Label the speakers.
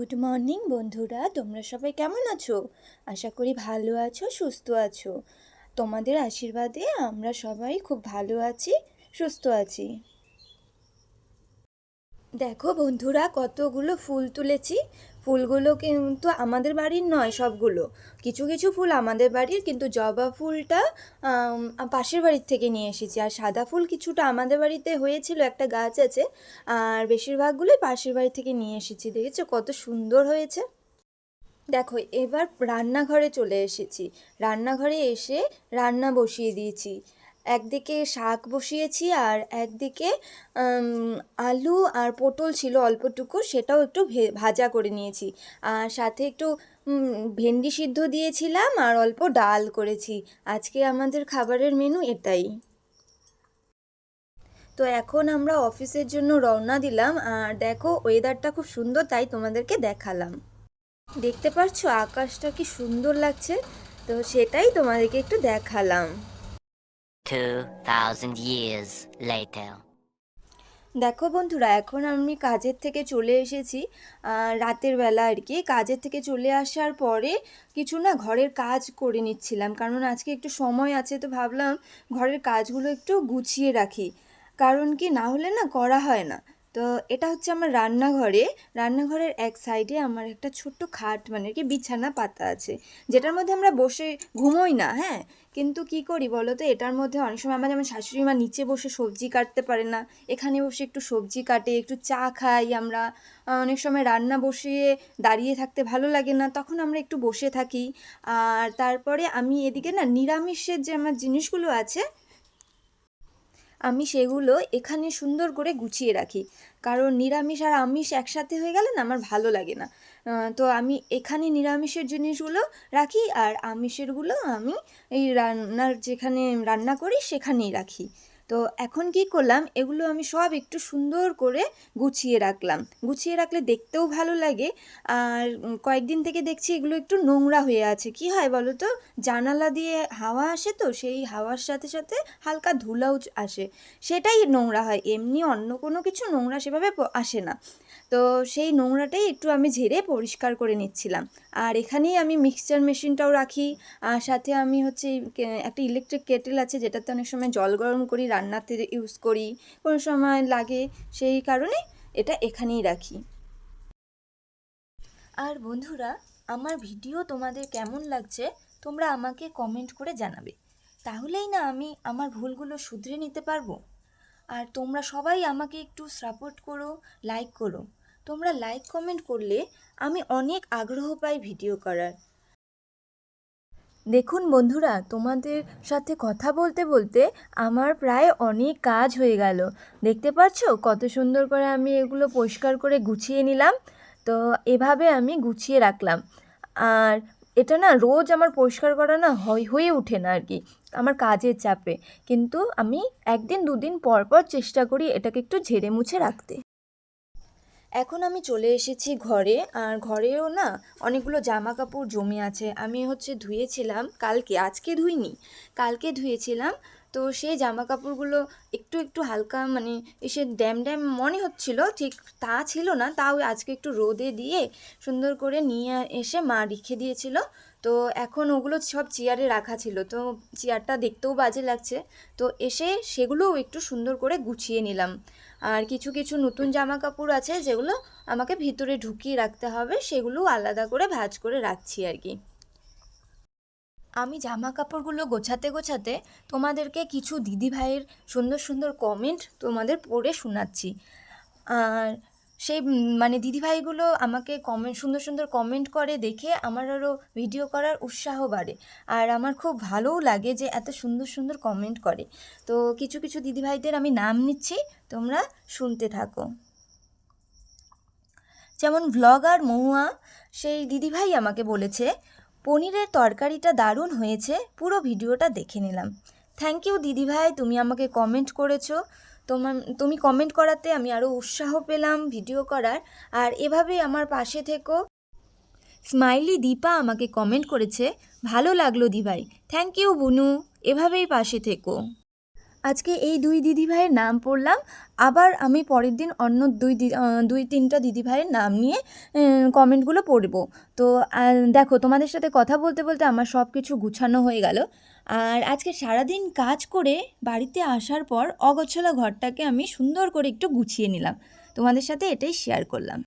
Speaker 1: Good morning বন্ধুরা, তোমরা সবাই কেমন আছো? আশা করি ভালো আছো, সুস্থ আছো। তোমাদের আশীর্বাদে আমরা সবাই খুব ভালো আছি, সুস্থ আছি। দেখো বন্ধুরা, কতগুলো ফুল তুলেছি। ফুলগুলো কিন্তু আমাদের বাড়ির নয় সবগুলো, কিছু কিছু ফুল আমাদের বাড়ির, কিন্তু জবা ফুলটা পাশের বাড়ির থেকে নিয়ে এসেছি। আর সাদা ফুল কিছুটা আমাদের বাড়িতে হয়েছিল, একটা গাছ আছে। আর বেশিরভাগগুলোই পাশের বাড়ি থেকে নিয়ে এসেছি। দেখেছো কত সুন্দর হয়েছে? দেখো, এবার রান্নাঘরে চলে এসেছি। রান্নাঘরে এসে রান্না বসিয়ে দিয়েছি। একদিকে শাক বসিয়েছি, আর একদিকে আলু আর পটল ছিল অল্পটুকু, সেটাও একটু ভাজা করে নিয়েছি। আর সাথে একটু ভেন্ডি সিদ্ধ দিয়েছিলাম, আর অল্প ডাল করেছি। আজকে আমাদের খাবারের মেনু এটাই। তো এখন আমরা অফিসের জন্য রওনা দিলাম। আর দেখো, ওয়েদারটা খুব সুন্দর, তাই তোমাদেরকে দেখালাম। দেখতে পাচ্ছো আকাশটা কি সুন্দর লাগছে? তো সেটাই তোমাদেরকে একটু দেখালাম।
Speaker 2: 2000 years later.
Speaker 1: দেখো বন্ধুরা, এখন আমি কাজের থেকে চলে এসেছি। রাতের বেলা আর কি। কাজের থেকে চলে আসার পরে কিছু না ঘরের কাজ করে নিচ্ছিলাম, কারণ আজকে একটু সময় আছে, তো ভাবলাম ঘরের কাজগুলো একটু গুছিয়ে রাখি। কারণ কি, না হলে না করা হয় না। তো এটা হচ্ছে আমার রান্নাঘরে। রান্নাঘরের এক সাইডে আমার একটা ছোট্ট খাট, মানে কি বিছানা পাতা আছে, যেটার মধ্যে আমরা বসে ঘুমোই না, হ্যাঁ। কিন্তু কি করি বলো তো, এটার মধ্যে অনেক সময় আমার যেমন শাশুড়ি মা নিচে বসে সবজি কাটতে পারে না, এখানে বসে একটু সবজি কাটে, একটু চা খাই আমরা। অনেক সময় রান্না বসিয়ে দাঁড়িয়ে থাকতে ভালো লাগে না, তখন আমরা একটু বসে থাকি। আর তারপরে আমি এদিকে না নিরামিষের যে আমার জিনিসগুলো আছে, আমি সেগুলো এখানে সুন্দর করে গুছিয়ে রাখি। কারণ নিরামিষ আর আমিষ একসাথে হয়ে গেলে না আমার ভালো লাগে না। তো আমি এখানে নিরামিষের জিনিসগুলো রাখি, আর আমিষেরগুলো আমি এই রান্নার যেখানে রান্না করি সেখানেই রাখি। তো এখন কি করলাম, এগুলো আমি সব একটু সুন্দর করে গুছিয়ে রাখলাম। গুছিয়ে রাখলে দেখতেও ভালো লাগে। আর কয়েকদিন থেকে দেখছি এগুলো একটু নোংরা হয়ে আছে। কি হয় বলো তো, জানালা দিয়ে হাওয়া আসে, তো সেই হাওয়ার সাথে সাথে হালকা ধুলাও আসে, সেটাই নোংরা হয়। এমনি অন্য কোনো কিছু নোংরা সেভাবে আসে না। তো সেই নোংরাটাই একটু আমি ঝেড়ে পরিষ্কার করে নিচ্ছিলাম। আর এখানেই আমি মিক্সচার মেশিনটাও রাখি। আর সাথে আমি হচ্ছে একটা ইলেকট্রিক কেটেল আছে, যেটাতে অনেক সময় জল গরম করি, রান্নাতে ইউজ করি, কোনো সময় লাগে, সেই কারণে এটা এখানেই রাখি। আর বন্ধুরা, আমার ভিডিও তোমাদের কেমন লাগছে তোমরা আমাকে কমেন্ট করে জানাবে। তাহলেই না আমি আমার ভুলগুলো শুধরে নিতে পারবো। আর তোমরা সবাই আমাকে একটু সাপোর্ট করো, লাইক করো। তোমরা লাইক কমেন্ট করলে আমি অনেক আগ্রহ পাই ভিডিও করার। দেখুন বন্ধুরা, তোমাদের সাথে কথা বলতে বলতে আমার প্রায় অনেক কাজ হয়ে গেল। দেখতে পাচ্ছো কত সুন্দর করে আমি এগুলো পরিষ্কার করে গুছিয়ে নিলাম। তো এভাবে আমি গুছিয়ে রাখলাম। আর এটা না রোজ আমার পরিষ্কার করা না হয়ে ওঠে না আর কি, আমার কাজের চাপে। কিন্তু আমি একদিন দুদিন পর পর চেষ্টা করি এটাকে একটু ঝেড়ে মুছে রাখতে। এখন আমি চলে এসেছি ঘরে। আর ঘরেও না অনেকগুলো জামা কাপড় জমে আছে। আমি হচ্ছে ধুয়েছিলাম কালকে, আজকে ধুইনি, কালকে ধুয়েছিলাম। তো সেই জামা কাপড়গুলো একটু একটু হালকা মানে এসে ড্যাম ড্যাম মনে হচ্ছিল, ঠিক তা ছিল না, তাও আজকে একটু রোদে দিয়ে সুন্দর করে নিয়ে এসে মা রেখে দিয়েছিল। তো এখন ওগুলো সব চেয়ারে রাখা ছিল, তো চেয়ারটা দেখতেও বাজে লাগছে। তো এসে সেগুলোও একটু সুন্দর করে গুছিয়ে নিলাম। আর কিছু কিছু নতুন জামা কাপড় আছে যেগুলো আমাকে ভিতরে ঢুকিয়ে রাখতে হবে, সেগুলো আলাদা করে ভাঁজ করে রাখছি আর কি। আমি জামা কাপড়গুলো গোছাতে গোছাতে তোমাদেরকে কিছু দিদিভাইয়ের সুন্দর সুন্দর কমেন্ট তোমাদের পড়ে শোনাচ্ছি। আর সেই মানে দিদিভাইগুলো আমাকে কমেন্ট, সুন্দর সুন্দর কমেন্ট করে দেখে আমার আরও ভিডিও করার উৎসাহ বাড়ে। আর আমার খুব ভালোও লাগে যে এত সুন্দর সুন্দর কমেন্ট করে। তো কিছু কিছু দিদিভাইদের আমি নাম নিচ্ছি, তোমরা শুনতে থাকো। যেমন ভ্লগার মহুয়া, সেই দিদিভাই আমাকে বলেছে, পনিরের তরকারিটা দারুণ হয়েছে, পুরো ভিডিওটা দেখে নিলাম। থ্যাংক ইউ দিদিভাই, তুমি আমাকে কমেন্ট করেছো। তুমি কমেন্ট করাতে আমি আরও উৎসাহ পেলাম ভিডিও করার। আর এভাবেই আমার পাশে থেকো। স্মাইলি দীপা আমাকে কমেন্ট করেছে, ভালো লাগলো দিভাই, থ্যাংক ইউ বুনু, এভাবেই পাশে থেকো। আজকে এই দুই দিদিভাইয়ের নাম পড়লাম, আবার আমি পরের দিন অন্য দুই তিনটা দিদিভাইয়ের নাম নিয়ে কমেন্টগুলো পড়ব। তো দেখো, তোমাদের সাথে কথা বলতে বলতে আমার সব কিছু গুছানো হয়ে গেল। আর আজকে সারাদিন কাজ করে বাড়িতে আসার পর অগোছালো ঘরটাকে আমি সুন্দর করে একটু গুছিয়ে নিলাম, তোমাদের সাথে এটাই শেয়ার করলাম।